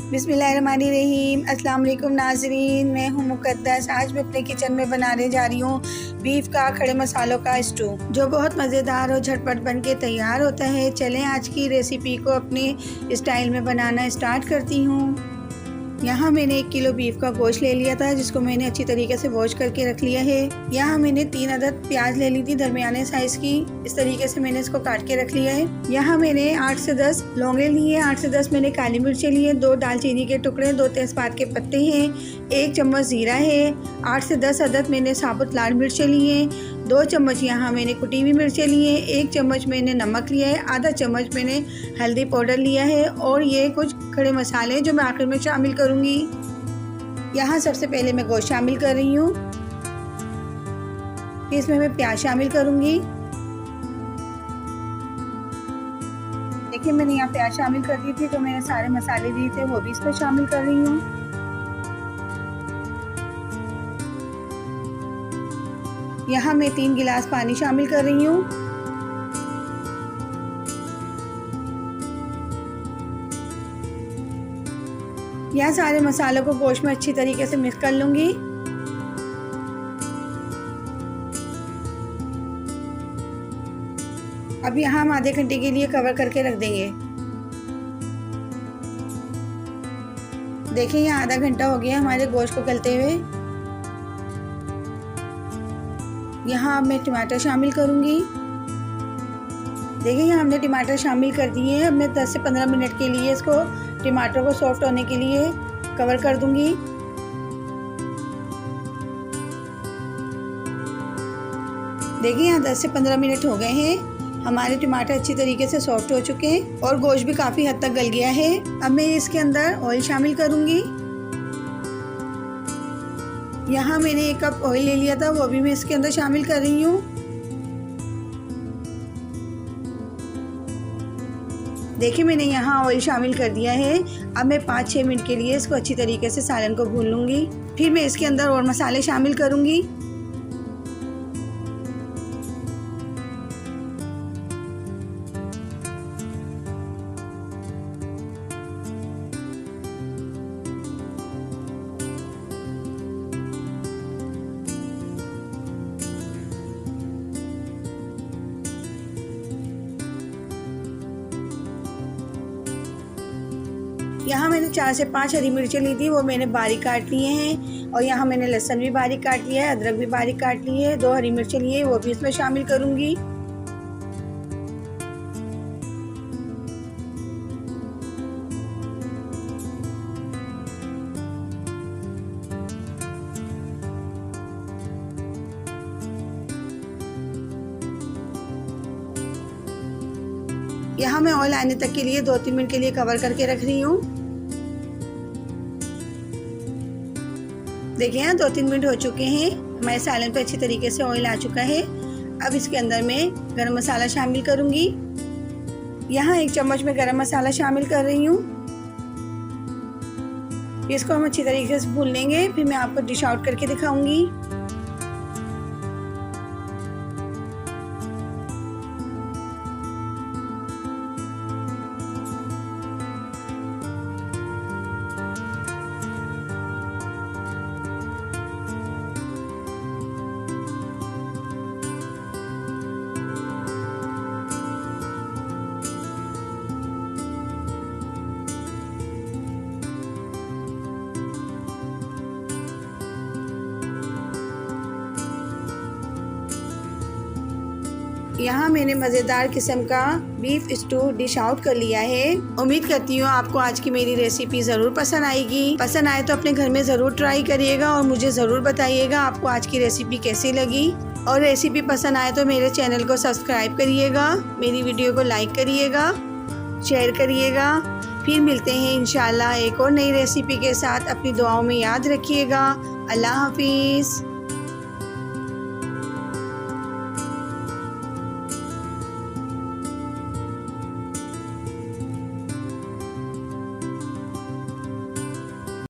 बिस्मिल्लाहिर्रहमानिर्रहीम। अस्सलाम वालेकुम नाज़रीन, मैं हूँ मुक़द्दस। आज मैं अपने किचन में बनाने जा रही हूँ बीफ का खड़े मसालों का स्टू, जो बहुत मज़ेदार और झटपट बन के तैयार होता है। चलें आज की रेसिपी को अपने स्टाइल में बनाना स्टार्ट करती हूँ। यहाँ मैंने 1 किलो बीफ का गोश्त ले लिया था, जिसको मैंने अच्छी तरीके से वॉश करके रख लिया है। यहाँ मैंने 3 अदद प्याज ले ली थी दरमियाने साइज की, इस तरीके से मैंने इसको काट के रख लिया है। यहाँ मैंने 8 से 10 लौंगे ली है, 8 से 10 मैंने काली मिर्चें ली है, 2 दालचीनी के टुकड़े, 2 तेज़पात के पत्ते हैं, 1 चम्मच ज़ीरा है, 8 से 10 अदद मैंने साबुत लाल मिर्चें ली हैं, 2 चम्मच यहाँ मैंने कुटी हुई मिर्चें ली हैं, 1 चम्मच मैंने नमक लिया है, आधा चम्मच मैंने हल्दी पाउडर लिया है और ये कुछ खड़े मसाले जो मैं आखिर में शामिल करूँगी। यहाँ सबसे पहले मैं गोश्त शामिल कर रही हूँ, फिर इसमें मैं प्याज शामिल करूँगी। देखिए मैंने यहाँ प्याज शामिल कर दी थी, तो मैंने सारे मसाले दिए थे वो भी इसमें शामिल कर रही हूँ। यहाँ मैं 3 गिलास पानी शामिल कर रही हूँ। यहाँ सारे मसालों को गोश्त में अच्छी तरीके से मिक्स कर लूँगी। अब यहाँ हम आधे घंटे के लिए कवर करके रख देंगे। देखिए यहाँ आधा घंटा हो गया हमारे गोश्त को गलते हुए। यहाँ अब मैं टमाटर शामिल करूँगी। देखिए यहाँ हमने टमाटर शामिल कर दिए हैं। अब मैं 10 से 15 मिनट के लिए इसको टमाटर को सॉफ्ट होने के लिए कवर कर दूंगी। देखिए यहाँ 10 से 15 मिनट हो गए हैं, हमारे टमाटर अच्छी तरीके से सॉफ्ट हो चुके हैं और गोश्त भी काफ़ी हद तक गल गया है। अब मैं इसके अंदर ऑयल शामिल करूंगी। यहाँ मैंने 1 कप ऑयल ले लिया था, वो भी मैं इसके अंदर शामिल कर रही हूँ। देखिए मैंने यहाँ ऑयल शामिल कर दिया है। अब मैं 5-6 मिनट के लिए इसको अच्छी तरीके से सालन को भून लूँगी। फिर मैं इसके अंदर और मसाले शामिल करूँगी। यहाँ मैंने 4 से 5 हरी मिर्चें ली थी, वो मैंने बारीक काट लिए हैं। और यहाँ मैंने लहसुन भी बारीक काट लिया है, अदरक भी बारीक काट ली है, 2 हरी मिर्चें लिए वो भी इसमें शामिल करूँगी। यहाँ मैं ऑयल आने तक के लिए 2-3 मिनट के लिए कवर करके रख रही हूँ। देखिए यहाँ 2-3 मिनट हो चुके हैं, हमारे सालन पे अच्छी तरीके से ऑयल आ चुका है। अब इसके अंदर मैं गरम मसाला शामिल करूँगी। यहाँ 1 चम्मच में गरम मसाला शामिल कर रही हूँ। इसको हम अच्छी तरीके से भून लेंगे, फिर मैं आपको डिश आउट करके दिखाऊंगी। यहाँ मैंने मज़ेदार किस्म का बीफ स्टू डिश आउट कर लिया है। उम्मीद करती हूँ आपको आज की मेरी रेसिपी ज़रूर पसंद आएगी। पसंद आए तो अपने घर में ज़रूर ट्राई करिएगा और मुझे ज़रूर बताइएगा आपको आज की रेसिपी कैसी लगी। और रेसिपी पसंद आए तो मेरे चैनल को सब्सक्राइब करिएगा, मेरी वीडियो को लाइक करिएगा, शेयर करिएगा। फिर मिलते हैं इंशाल्लाह एक और नई रेसिपी के साथ। अपनी दुआओं में याद रखिएगा। अल्लाह हाफिज़।